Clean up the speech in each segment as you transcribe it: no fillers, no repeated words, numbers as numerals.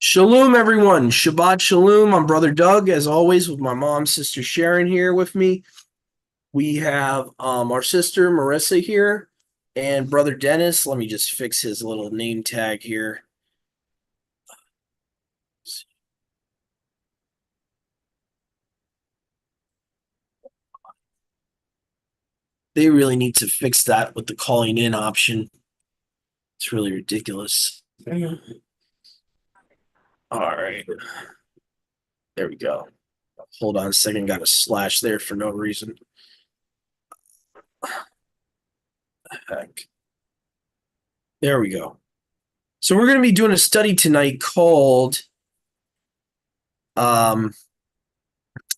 Shalom, everyone. Shabbat shalom. I'm Brother Doug, as always, with my mom, Sister Sharon here with me. We have our sister Marissa here and Brother Dennis. Let me just fix his little name tag here. They really need to fix that with the calling in option. It's really ridiculous. All right. There we go. Hold on a second. Got a slash there for no reason. Heck. There we go. So we're going to be doing a study tonight called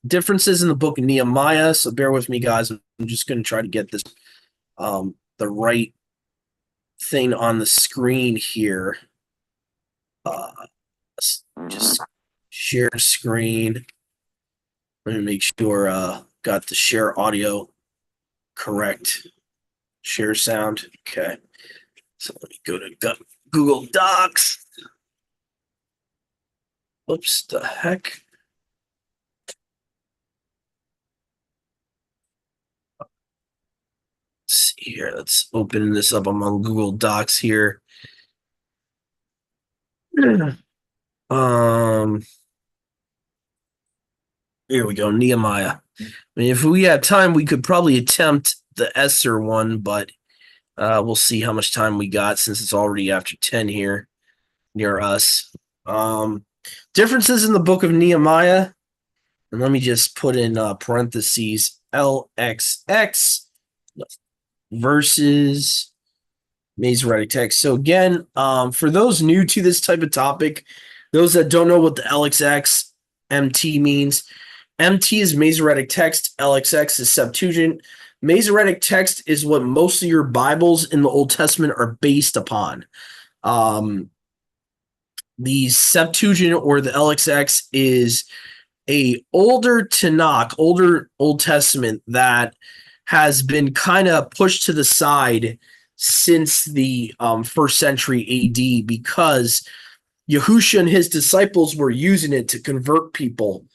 differences in the book of Nehemiah. So bear with me, guys. I'm just going to try to get this the right thing on the screen here. Just share screen. Let me make sure got the share audio correct. Share sound. Okay. So let me go to Google Docs. Oops, the heck. Let's see here. Let's open this up. I'm on Google Docs here. Here we go. Nehemiah. I mean, if we had time, we could probably attempt the Esther one, but we'll see how much time we got since it's already after 10 here near us. Differences in the book of Nehemiah. And let me just put in parentheses LXX versus Masoretic text. So again, for those new to this type of topic, those that don't know what the LXX MT means, MT is Masoretic text, LXX is Septuagint. Masoretic text is what most of your Bibles in the Old Testament are based upon. The Septuagint or the LXX is a older Tanakh, older Old Testament that has been kind of pushed to the side since the first century AD because Yahushua and his disciples were using it to convert people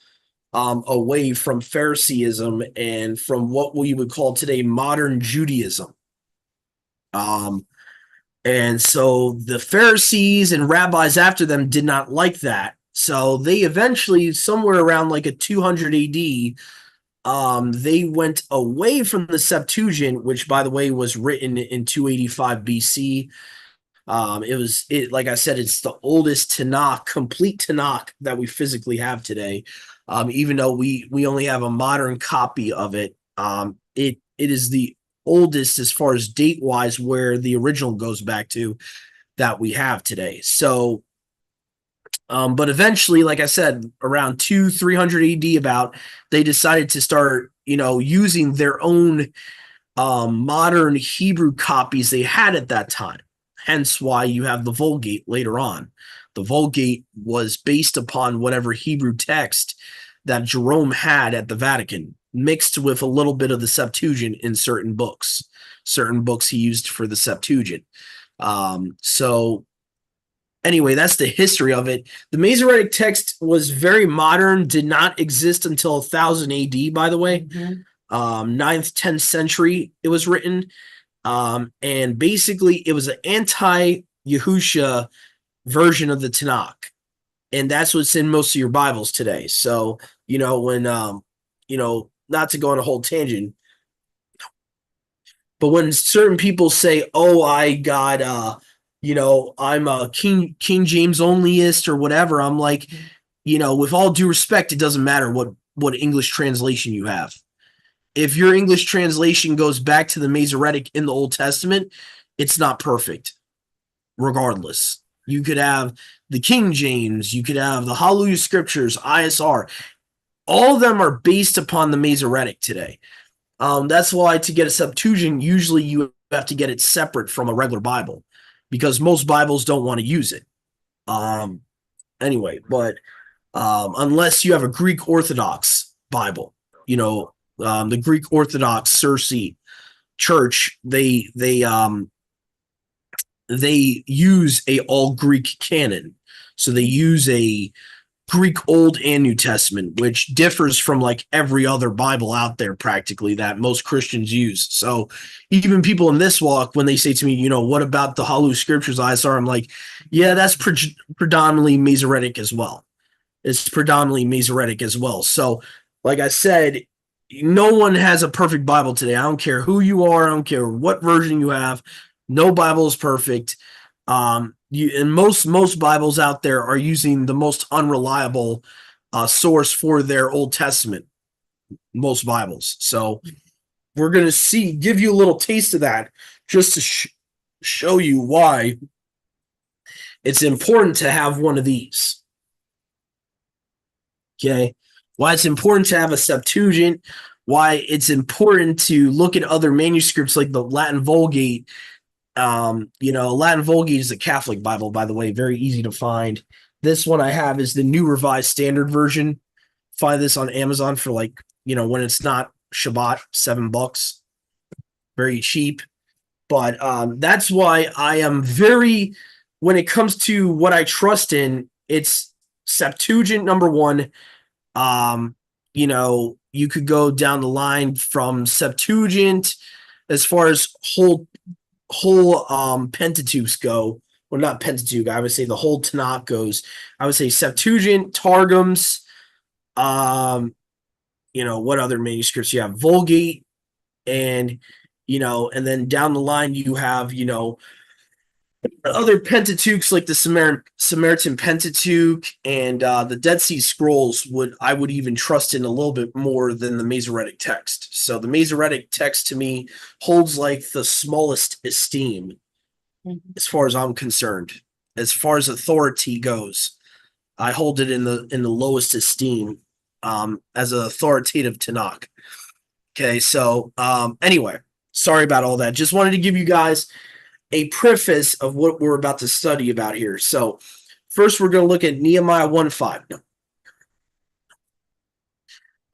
away from Phariseeism and from what we would call today modern Judaism. And so the Pharisees and rabbis after them did not like that. So they eventually, somewhere around like a 200 AD, they went away from the Septuagint, which, by the way, was written in 285 BC. Like I said, it's the oldest Tanakh, complete Tanakh that we physically have today. Even though we only have a modern copy of it, it is the oldest as far as date wise, where the original goes back to that we have today. So, but eventually, like I said, around 300 AD, about they decided to start, using their own modern Hebrew copies they had at that time. Hence why you have the Vulgate later on. The Vulgate was based upon whatever Hebrew text that Jerome had at the Vatican, mixed with a little bit of the Septuagint in certain books. Certain books he used for the Septuagint. So anyway, that's the history of it. The Masoretic text was very modern, did not exist until 1000 AD, by the way. 9th, 10th century it was written. And basically it was an anti-Yahushua version of the Tanakh. And that's what's in most of your Bibles today. So, when, not to go on a whole tangent, but when certain people say, oh, I got, I'm a King James onlyist or whatever, I'm like, with all due respect, it doesn't matter what English translation you have. If your English translation goes back to the Masoretic in the Old Testament, it's not perfect, regardless. You could have the King James, you could have the Hallelujah Scriptures, ISR. All of them are based upon the Masoretic today. That's why to get a Septuagint, usually you have to get it separate from a regular Bible because most Bibles don't want to use it. Anyway, but unless you have a Greek Orthodox Bible, the Greek Orthodox Circe Church, they use a all Greek canon. So they use a Greek Old and New Testament, which differs from like every other Bible out there practically that most Christians use. So even people in this walk, when they say to me, what about the Hollow Scriptures ISR? I'm like, yeah, that's predominantly Masoretic as well. It's predominantly Masoretic as well. So, like I said, no one has a perfect Bible today. I don't care who you are. I don't care what version you have. No Bible is perfect. And most Bibles out there are using the most unreliable source for their Old Testament. Most Bibles. So we're gonna give you a little taste of that, just to show you why it's important to have one of these. Okay, why it's important to have a Septuagint. Why it's important to look at other manuscripts like the Latin Vulgate. Latin Vulgate is a Catholic Bible, by the way, very easy to find. This one I have is the New Revised Standard Version. Find this on Amazon for when it's not Shabbat, $7, very cheap. But that's why I am when it comes to what I trust in, it's Septuagint number one. You could go down the line from Septuagint as far as whole Pentateuch go. Well, not Pentateuch. I would say the whole Tanakh goes. I would say Septuagint, Targums. What other manuscripts you have? Vulgate, and and then down the line you have other Pentateuchs like the Samaritan Pentateuch and the Dead Sea Scrolls. I would even trust in a little bit more than the Masoretic text. So the Masoretic text to me holds like the smallest esteem as far as I'm concerned. As far as authority goes, I hold it in the lowest esteem as an authoritative Tanakh. Okay, so anyway, sorry about all that. Just wanted to give you guys a preface of what we're about to study about here. So first we're going to look at Nehemiah 1:5.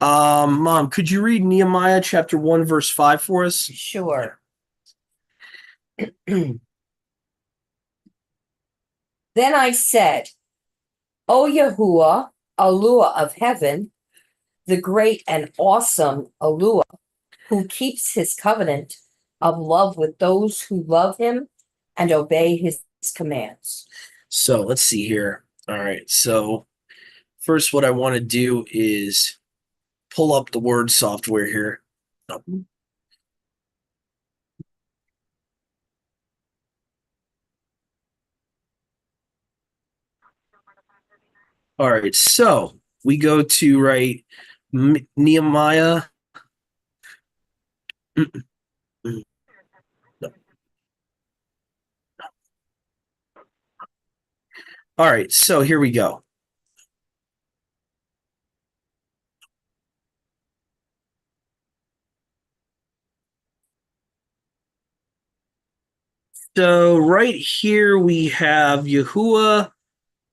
Mom, could you read Nehemiah chapter 1 verse 5 for us? Sure. Then I said, O Yahuwah, Allah of heaven, the great and awesome Allah, who keeps his covenant of love with those who love him and obey his commands. So let's see here. All right. So first, what I want to do is pull up the word software here. All right. So we go to Nehemiah. All right. So here we go. So right here we have Yahuwah,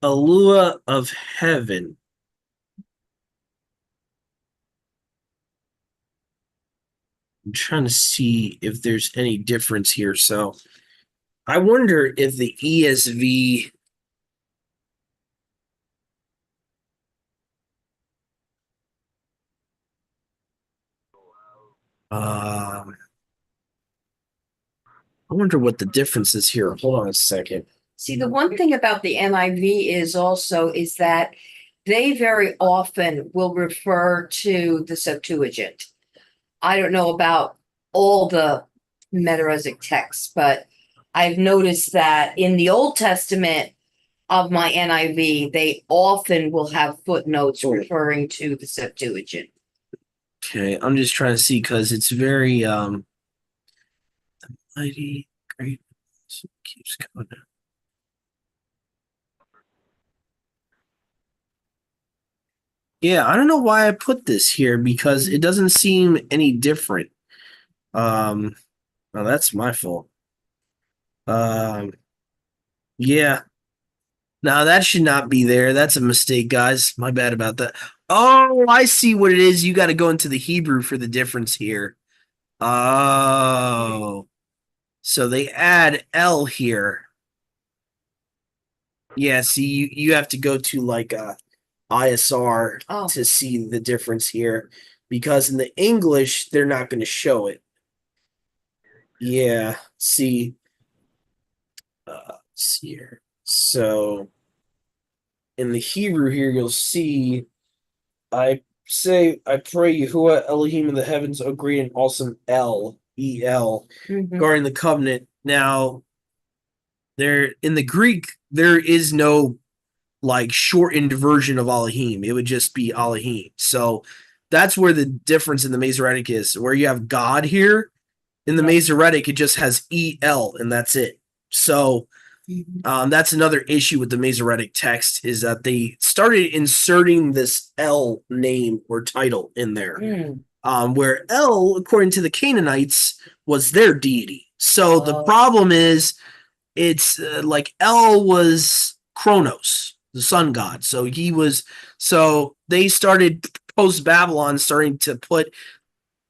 Allah of heaven. I'm trying to see if there's any difference here. So I wonder if the ESV I wonder what the difference is here. Hold on a second. See, the one thing about the NIV is that they very often will refer to the Septuagint. I don't know about all the Metaresic texts, but I've noticed that in the Old Testament of my NIV, they often will have footnotes referring to the Septuagint. Okay, I'm just trying to see because it's very mighty great keeps coming out. Yeah, I don't know why I put this here because it doesn't seem any different. Well, that's my fault. Yeah. Now that should not be there. That's a mistake, guys. My bad about that. Oh, I see what it is. You got to go into the Hebrew for the difference here. Oh. So they add L here. Yeah, see, you have to go to like ISR Oh, to see the difference here because in the English they're not going to show it. Yeah, see, let's see here. So in the Hebrew here, you'll see I say I pray Yahuwah Elohim in the heavens, O great and awesome El, mhm. guarding the covenant. Now there in the Greek there is no like shortened version of Elohim. It would just be Elohim. So that's where the difference in the Masoretic is. Where you have God here, in the Yeah. Masoretic, it just has El and that's it. So Mhm. that's another issue with the Masoretic text is that they started inserting this El name or title in there, Mm. where El, according to the Canaanites, was their deity. So the Oh, problem is it's like El was Kronos, the sun god. So they started post Babylon starting to put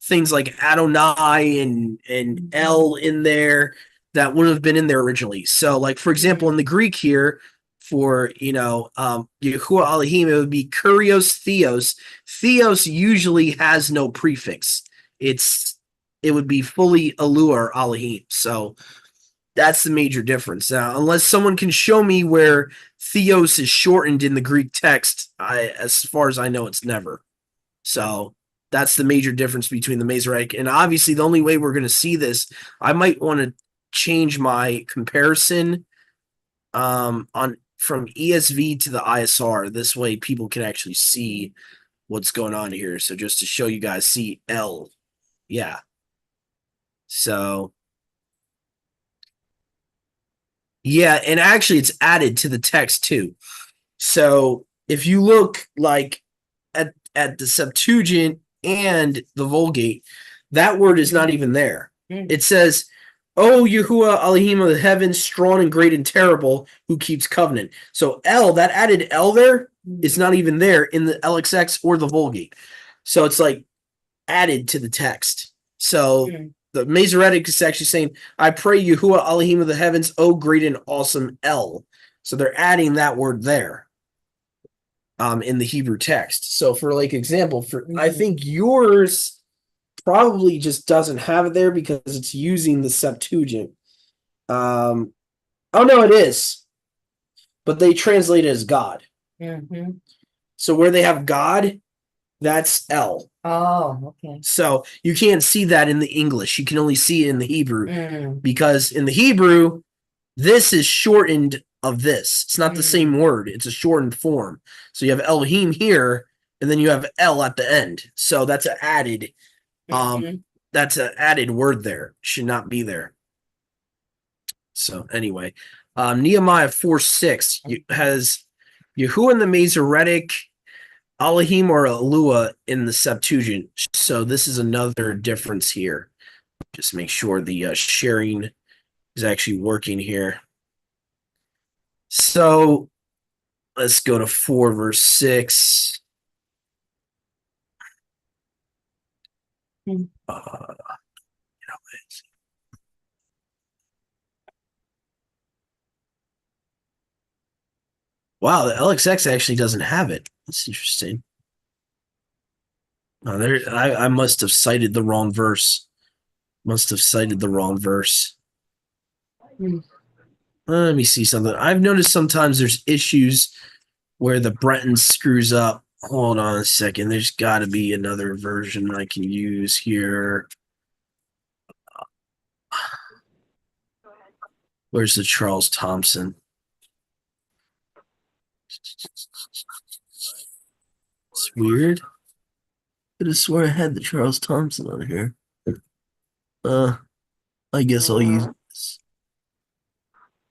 things like Adonai and mhm. El in there that wouldn't have been in there originally. So like for example, in Mm. the Greek here for Yahuwah Elohim, it would be Kurios Theos. Theos usually has no prefix. It would be fully Elu or Elohim. So that's the major difference. Now, unless someone can show me where Theos is shortened in the Greek text, as far as I know, it's never. So that's the major difference between the Masoretic. And obviously, the only way we're going to see this, I might want to change my comparison on from ESV to the ISR. This way, people can actually see what's going on here. So just to show you guys, see L, yeah. So yeah, and actually, it's added to the text too. So if you look like at the Septuagint and the Vulgate, that word is not even there. Mm. It says, "Oh Yahuwah Elohim of the heavens, strong and great and terrible, who keeps covenant." So L, that added L there, is not even there in the LXX or the Vulgate. So it's like added to the text. So Mm. the Masoretic is actually saying, "I pray Yahuwah Elohim of the heavens, oh great and awesome El." So they're adding that word there in the Hebrew text. So for like example, for I Mm. think yours probably just doesn't have it there because it's using the Septuagint. Um, oh no, it is, but they translate it as God. Mhm. So where they have God, that's L. Oh, okay. So you can't see that in the English. You can only see it in the Hebrew Mm. because in the Hebrew, this is shortened of this. It's not the Mm. same word. It's a shortened form. So you have Elohim here, and then you have L at the end. So um Mhm. that's an added word there. Should not be there. So anyway, Nehemiah 4:6 has Yahuwah in the Masoretic, Elohim or Elua in the Septuagint. So this is another difference here. Just make sure the sharing is actually working here. So let's go to 4 verse 6. Mm. Uh, wow, the LXX actually doesn't have it. That's interesting. I must have cited the wrong verse. Must have cited the wrong verse. Mm. Let me see something. I've noticed sometimes there's issues where the Breton screws up. Hold on a second. There's got to be another version I can use here. Where's the Charles Thompson? It's weird. I could have swore I had the Charles Thompson on here. Uh, I guess I'll use.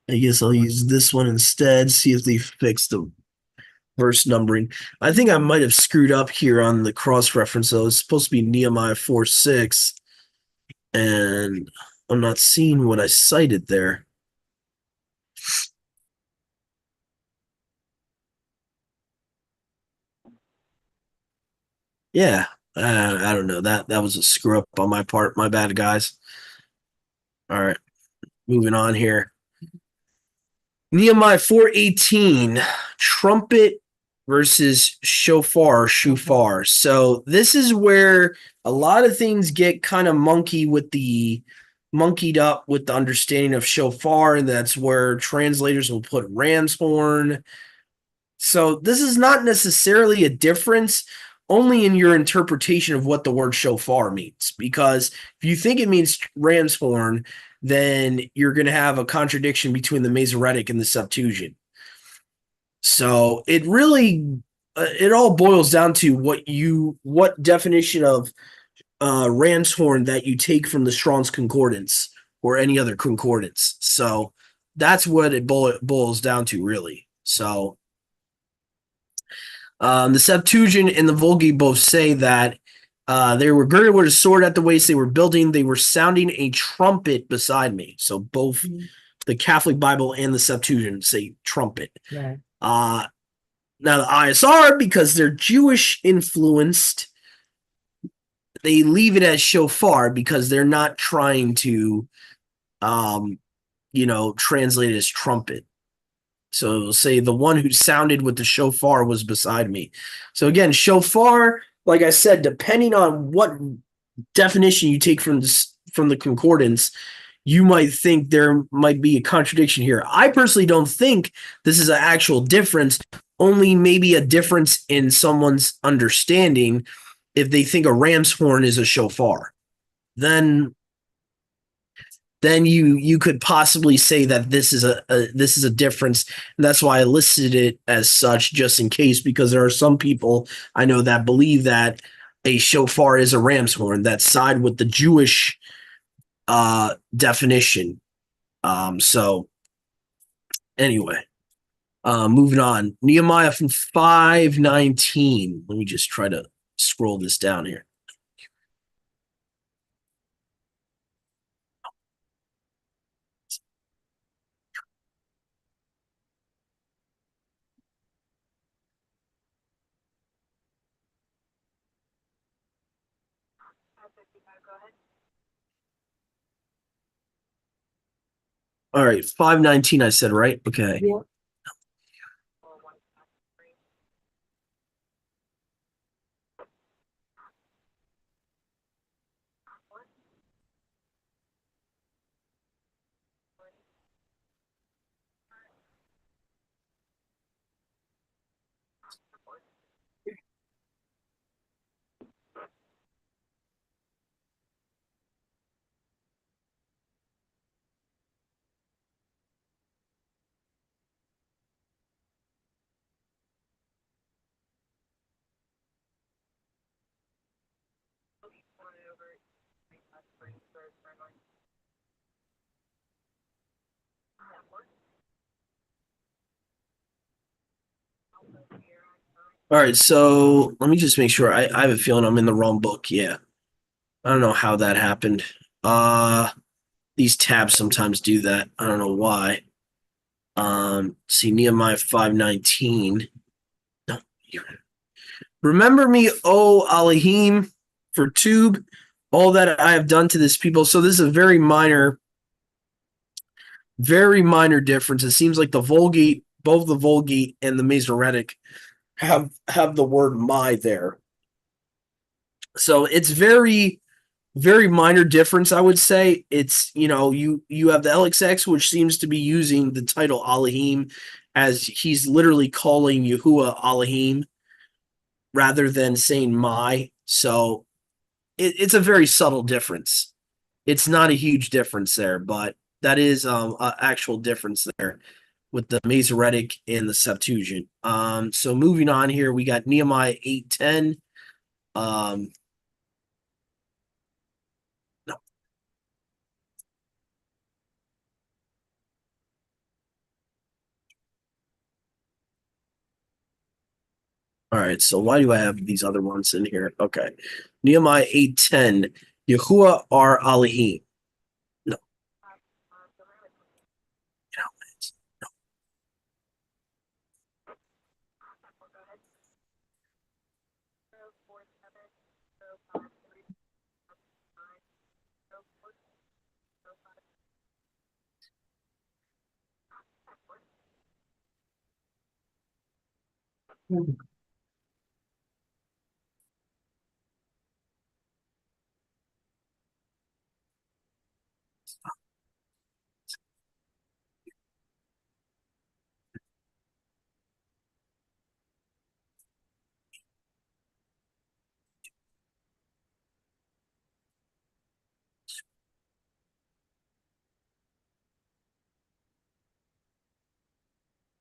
I guess I'll use this one instead. See if they fix the verse numbering. I think I might have screwed up here on the cross reference though. It's supposed to be Nehemiah 4:6, and I'm not seeing what I cited there. Yeah, I don't know. That was a screw up on my part. My bad, guys. All right, moving on here. Nehemiah 4:18, trumpet versus shofar. So this is where a lot of things get kind of monkeyed up with the understanding of shofar, and that's where translators will put ram's horn. So this is not necessarily a difference, only in your interpretation of what the word shofar means. Because if you think it means ram's horn, then you're going to have a contradiction between the Masoretic and the Septuagint. So it really it all boils down to what definition of ram's horn that you take from the Strong's Concordance or any other concordance. So that's what it boils down to, really. So the Septuagint and the Vulgate both say that they were girded with a sword at the waist. They were sounding a trumpet beside me. So both the Catholic Bible and the Septuagint say trumpet. Right. Now the ISR, because they're Jewish influenced, they leave it as shofar because they're not trying to, translate it as trumpet. So it'll say the one who sounded with the shofar was beside me. So again, shofar, like I said, depending on what definition you take from the concordance, you might think there might be a contradiction here. I personally don't think this is an actual difference, only maybe a difference in someone's understanding. If they think a ram's horn is a shofar, then you could possibly say that this is a difference, and that's why I listed it as such, just in case, because there are some people I know that believe that a shofar is a ram's horn that side with the Jewish definition. So anyway, moving on. Nehemiah from 5:19. Let me just try to scroll this down here. All right, 5:19 I said, right? Okay. Yeah. All right, so let me just make sure. I have a feeling I'm in the wrong book. Yeah. I don't know how that happened. Uh these tabs sometimes do that. I don't know why. See Nehemiah 5:19. No. Remember me, O Elohim, for tube, all that I have done to this people. So this is a very minor difference. It seems like the Vulgate, both the Vulgate and the Masoretic have the word my there. So it's very minor difference, I would say. It's, you have the LXX, which seems to be using the title Elohim as he's literally calling Yahuwah Elohim rather than saying my. So it's a very subtle difference. It's not a huge difference there, but that is an actual difference there with the Masoretic and the Septuagint. So moving on here, we got Nehemiah 8:10. Um, no, all right. So why do I have these other ones in here? Okay, Nehemiah 8:10. Yahuwah are Elohim. No, no, no.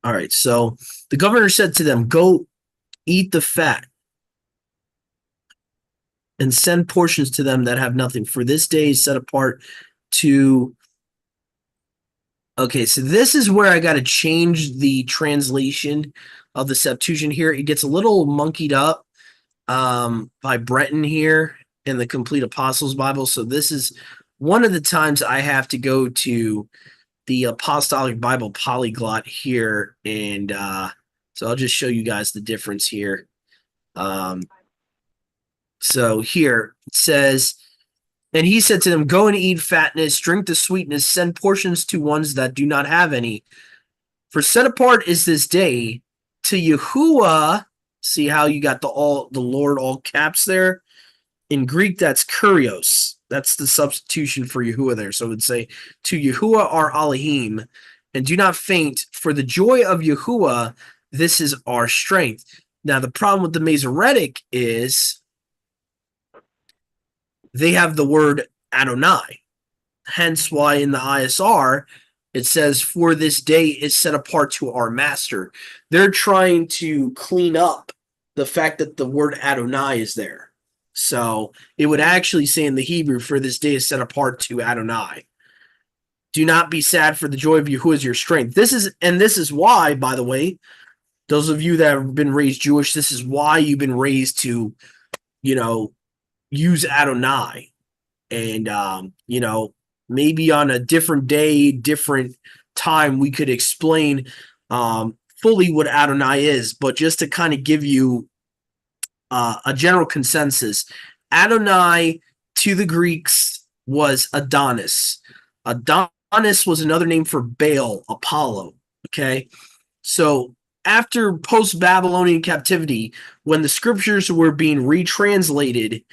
All right. So the governor said to them, "Go eat the fat and send portions to them that have nothing. For this day is set apart to." Okay, so this is where I got to change the translation of the Septuagint here. It gets a little monkeyed up by Breton here in the Complete Apostles Bible. So this is one of the times I have to go to the Apostolic Bible Polyglot here, and so I'll just show you guys the difference here. Um, so here it says, and he said to them, "Go and eat fatness, drink the sweetness, send portions to ones that do not have any. For set apart is this day to Yahuwah." See how you got the Lord all caps there? In Greek, that's kurios. That's the substitution for Yahuwah there. So it would say, "To Yahuwah our Elohim, and do not faint, for the joy of Yahuwah, this is our strength." Now, the problem with the Masoretic is they have the word Adonai. Hence why in the ISR, it says, "For this day is set apart to our master." They're trying to clean up the fact that the word Adonai is there. So it would actually say in the Hebrew, "For this day is set apart to Adonai." Do not be sad, for the joy of Yahuwah is your strength. This is why, by the way, those of you that have been raised Jewish, this is why you've been raised to, you know, use Adonai. And maybe on a different day, different time, we could explain fully what Adonai is. But just to kind of give you a general consensus, Adonai to the Greeks was Adonis. Adonis was another name for Baal, Apollo. Okay, so after post-Babylonian captivity, when the scriptures were being retranslated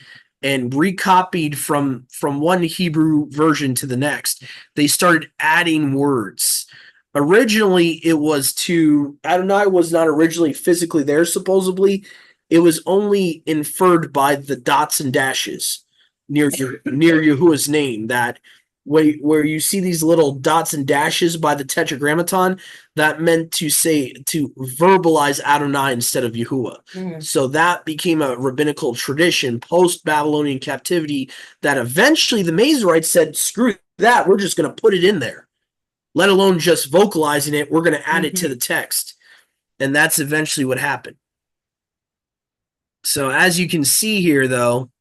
and recopied from one Hebrew version to the next, they started adding words. Originally, it was to Adonai was not originally physically there, supposedly. It was only inferred by the dots and dashes near Yahuwah's name. That where you see these little dots and dashes by the Tetragrammaton, that meant to say to verbalize Adonai instead of Yahuwah. Mhm. So that became a rabbinical tradition post Babylonian captivity. That eventually the Masoretes said, "Screw that, we're just going to put it in there. Let alone just vocalizing it, we're going to add it to the text." And that's eventually what happened. So as you can see here, though,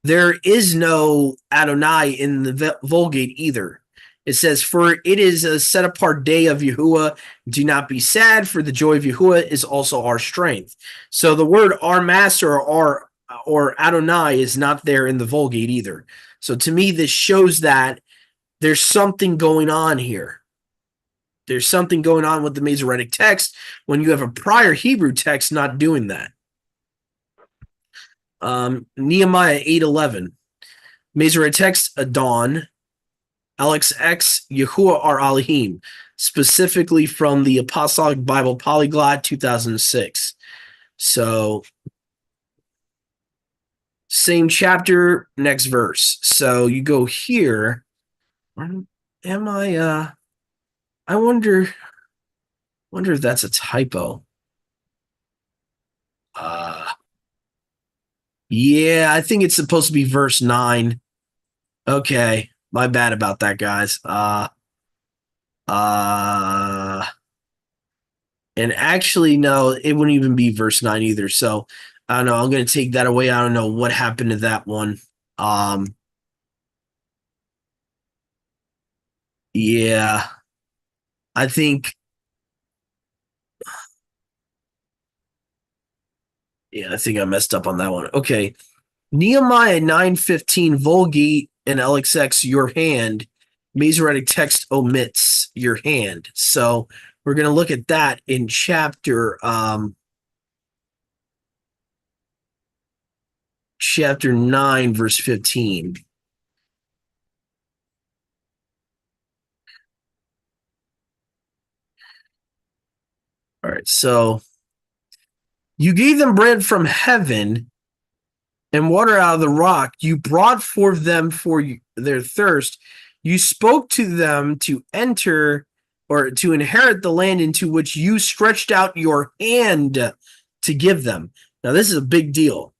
there is no Adonai in the Vulgate either. It says, "For it is a set apart day of Yahuwah. Do not be sad, for the joy of Yahuwah is also our strength." So the word "our master" or Adonai is not there in the Vulgate either. So to me, this shows that there's something going on here. There's something going on with the Masoretic text when you have a prior Hebrew text not doing that. Nehemiah 8:11. Masoretic text, Adon, LXX, Yahuwah our Elohim, specifically from the Apostolic Bible Polyglot 2006. So, same chapter, next verse. So you go here. Am I wonder if that's a typo. Yeah, I think it's supposed to be verse 9. Okay, my bad about that, guys. Uh, and actually, no, it wouldn't even be verse 9 either. So I don't know. I'm gonna take that away. I don't know what happened to that one. Um, yeah, I think, I think I messed up on that one. Okay, Nehemiah 9:15 Vulgate and LXX your hand. Masoretic text omits your hand. So We're going to look at that in chapter 9, verse 15. All right, so you gave them bread from heaven and water out of the rock. You brought forth them for their thirst. You spoke to them to enter or to inherit the land into which you stretched out your hand to give them. Now, this is a big deal.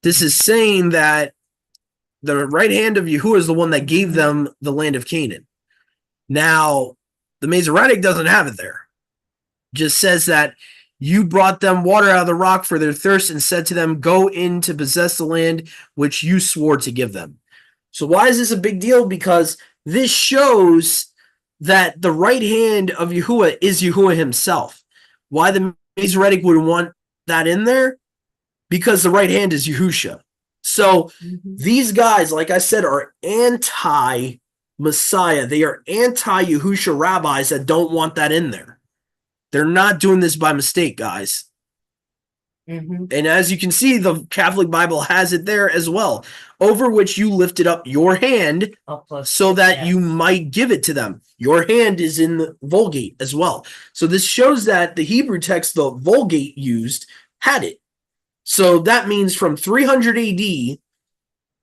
This is saying that the right hand of Yahuwah is the one that gave them the land of Canaan. Now, the Masoretic doesn't have it there. It just says that you brought them water out of the rock for their thirst and said to them, go in to possess the land which you swore to give them. So why is this a big deal? Because this shows that the right hand of Yahuwah is Yahuwah himself. Why the Masoretic would want that in there? Because the right hand is Yahusha. So these guys, like I said, are anti-Messiah. They are anti-Yahusha rabbis that don't want that in there. They're not doing this by mistake, guys. And as you can see, the Catholic Bible has it there as well, over which you lifted up your hand so that you might give it to them. Your hand is in the Vulgate as well. So this shows that the Hebrew text the Vulgate used had it. So that means from 300 AD,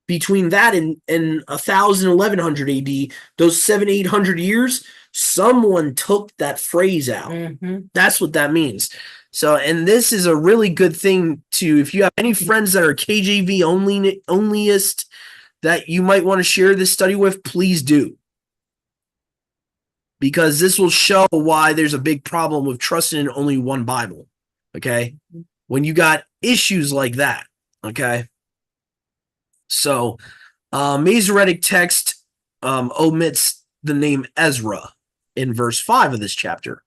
between that and 1000, 1100 AD, those 800 years, someone took that phrase out. That's what that means. So, and this is a really good thing to, if you have any friends that are KJV onlyist that you might want to share this study with, please do. Because this will show why there's a big problem with trusting in only one Bible. Okay? When you got issues like that. Okay? So, Masoretic text omits the name Ezra in verse 5 of this chapter.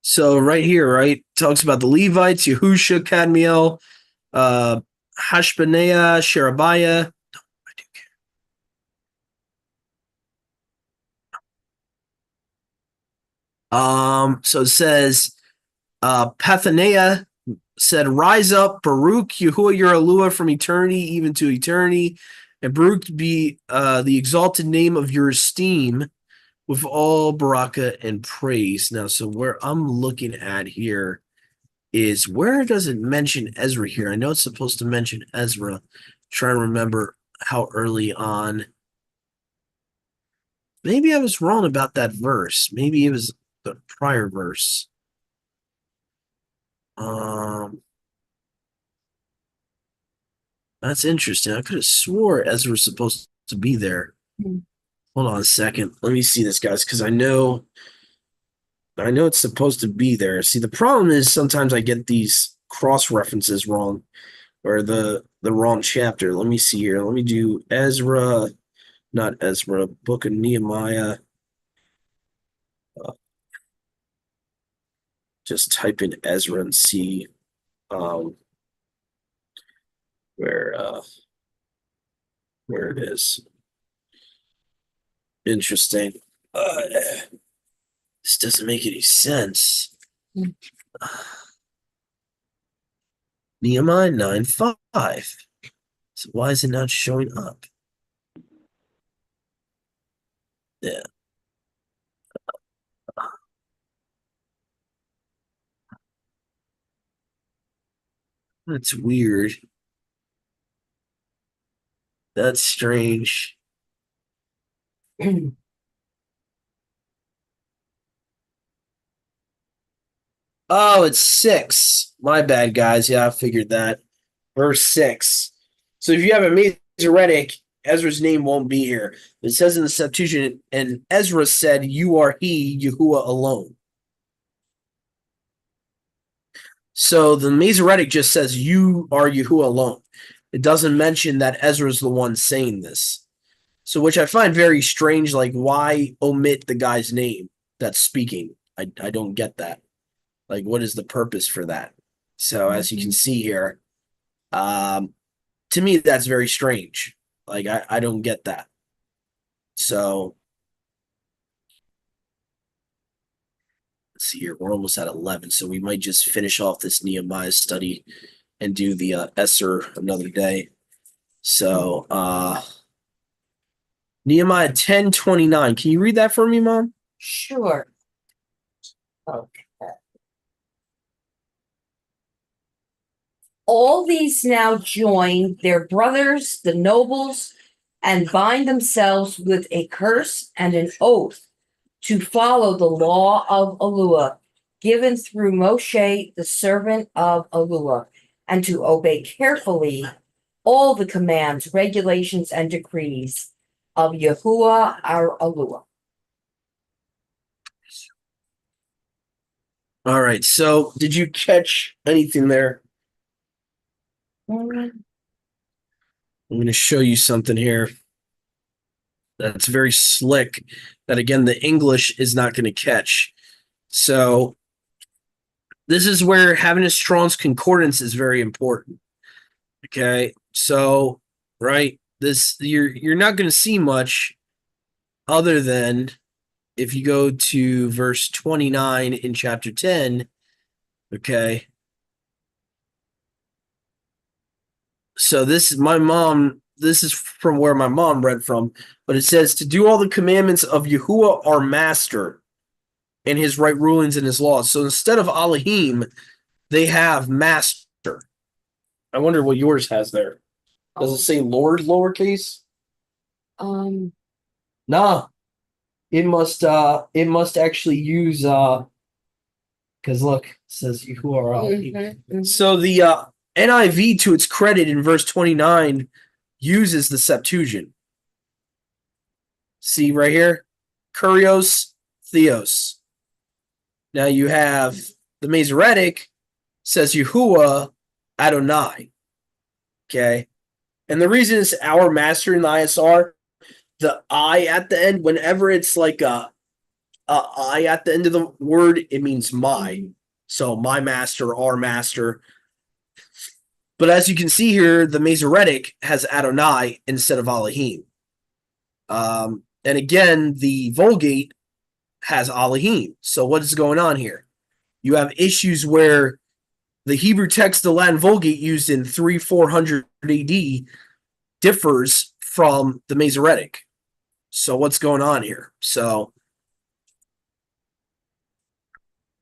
So right here, right, talks about the Levites, Yahusha, Kadmiel, Hashbaniah, Sherebiah. So it says, Pathaniah said, rise up, Baruch, Yahuwah your Eluah from eternity even to eternity, and Baruch be the exalted name of your esteem with all baraka and praise. Now, so where I'm looking at here is, where does it mention Ezra here? I know it's supposed to mention Ezra. I'm trying to remember how early on. Maybe I was wrong about that verse. Maybe it was the prior verse. That's interesting. I could have swore Ezra was supposed to be there. Hold on a second. Let me see this, guys, because I know it's supposed to be there. See, the problem is sometimes I get these cross references wrong, or the wrong chapter. Let me see here. Let me do Ezra, not Ezra, Book of Nehemiah. Just type in Ezra and see where it is. Interesting. This doesn't make any sense. Nehemiah 9:5. So why is it not showing up? Yeah. That's weird. That's strange. Oh, it's 6. My bad, guys. Yeah, I figured that. Verse 6. So if you have a Masoretic, Ezra's name won't be here. It says in the Septuagint, and Ezra said, "You are he, Yahuwah alone." So the Masoretic just says, "You are Yahuwah alone." It doesn't mention that Ezra's the one saying this. So, which I find very strange. Like, why omit the guy's name that's speaking? I don't get that. Like, what is the purpose for that? So, as you can see here, to me, that's very strange. Like, I don't get that. So, let's see here. We're almost at 11, so we might just finish off this Nehemiah study and do the Esser another day. So, Nehemiah 10:29. Can you read that for me, Mom? Sure. Okay. All these now join their brothers, the nobles, and bind themselves with a curse and an oath to follow the law of Eluah, given through Moshe, the servant of Eluah, and to obey carefully all the commands, regulations, and decrees of Yahuwah our Eluah. All right. So, did you catch anything there? Mm. I'm going to show you something here that's very slick that, again, the English is not going to catch. So, this is where having a Strong's Concordance is very important. Okay. So, right, this you're not going to see much other than if you go to verse 29 in chapter 10. Okay. So this is from where my mom read from, but it says to do all the commandments of Yahuwah our master and his right rulings and his laws. So instead of Elohim, they have master. I wonder what yours has there. Does it say Lord lowercase? Um, Nah. It must actually use because look, it says Yahuwah our Elohim. So the NIV, to its credit, in verse 29, uses the Septuagint. See right here? Kurios, Theos. Now you have the Masoretic says Yahuwah Adonai. Okay. And the reason it's our master in the ISR, the I at the end, whenever it's like a I at the end of the word, it means my. So my master, our master. But as you can see here, the Masoretic has Adonai instead of Elohim. And again, the Vulgate has Elohim. So what is going on here? You have issues where the Hebrew text, the Latin Vulgate used in 300-400 AD, differs from the Masoretic. So what's going on here? So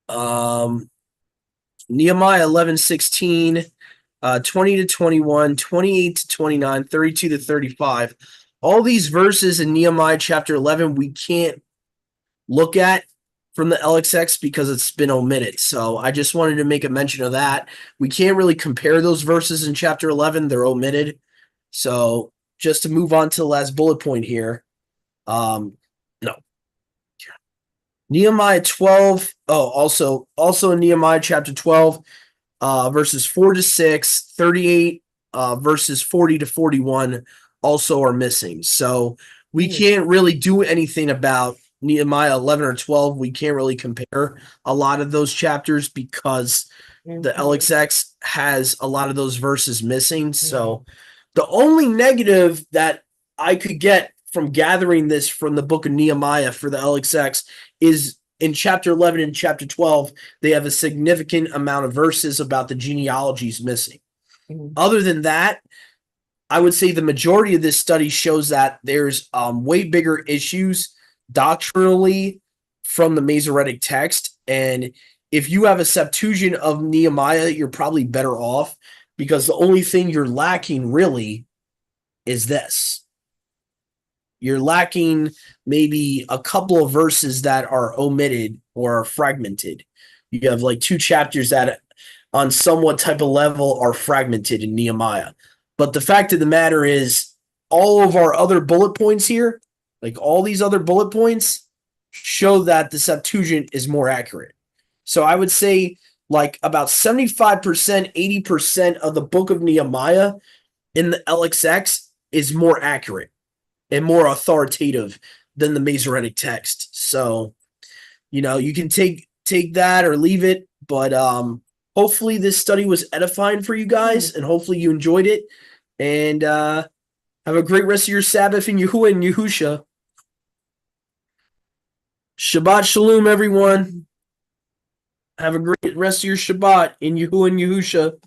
Nehemiah 11:16, 20 to 21, 28 to 29, 32 to 35. All these verses in Nehemiah chapter 11 we can't look at from the LXX because it's been omitted. So I just wanted to make a mention of that. We can't really compare those verses in chapter 11. They're omitted. So just to move on to the last bullet point here. No. Nehemiah 12. Oh, also in Nehemiah chapter 12, verses 4 to 6, 38, verses 40 to 41 also are missing. So we can't really do anything about Nehemiah 11 or 12. We can't really compare a lot of those chapters because the LXX has a lot of those verses missing. So the only negative that I could get from gathering this from the book of Nehemiah for the LXX is in chapter 11 and chapter 12, they have a significant amount of verses about the genealogies missing. Other than that, I would say the majority of this study shows that there's way bigger issues doctrinally from the Masoretic text. And if you have a Septuagint of Nehemiah, you're probably better off because the only thing you're lacking really is this. You're lacking maybe a couple of verses that are omitted or are fragmented. You have like 2 chapters that on somewhat type of level are fragmented in Nehemiah. But the fact of the matter is all of our other bullet points here, like all these other bullet points, show that the Septuagint is more accurate. So I would say like about 75%, 80% of the book of Nehemiah in the LXX is more accurate and more authoritative than the Masoretic text. So, you can take that or leave it, but hopefully this study was edifying for you guys and hopefully you enjoyed it. And have a great rest of your Sabbath in Yahuwah and Yahusha. Shabbat Shalom, everyone. Have a great rest of your Shabbat in Yahuwah and Yahusha.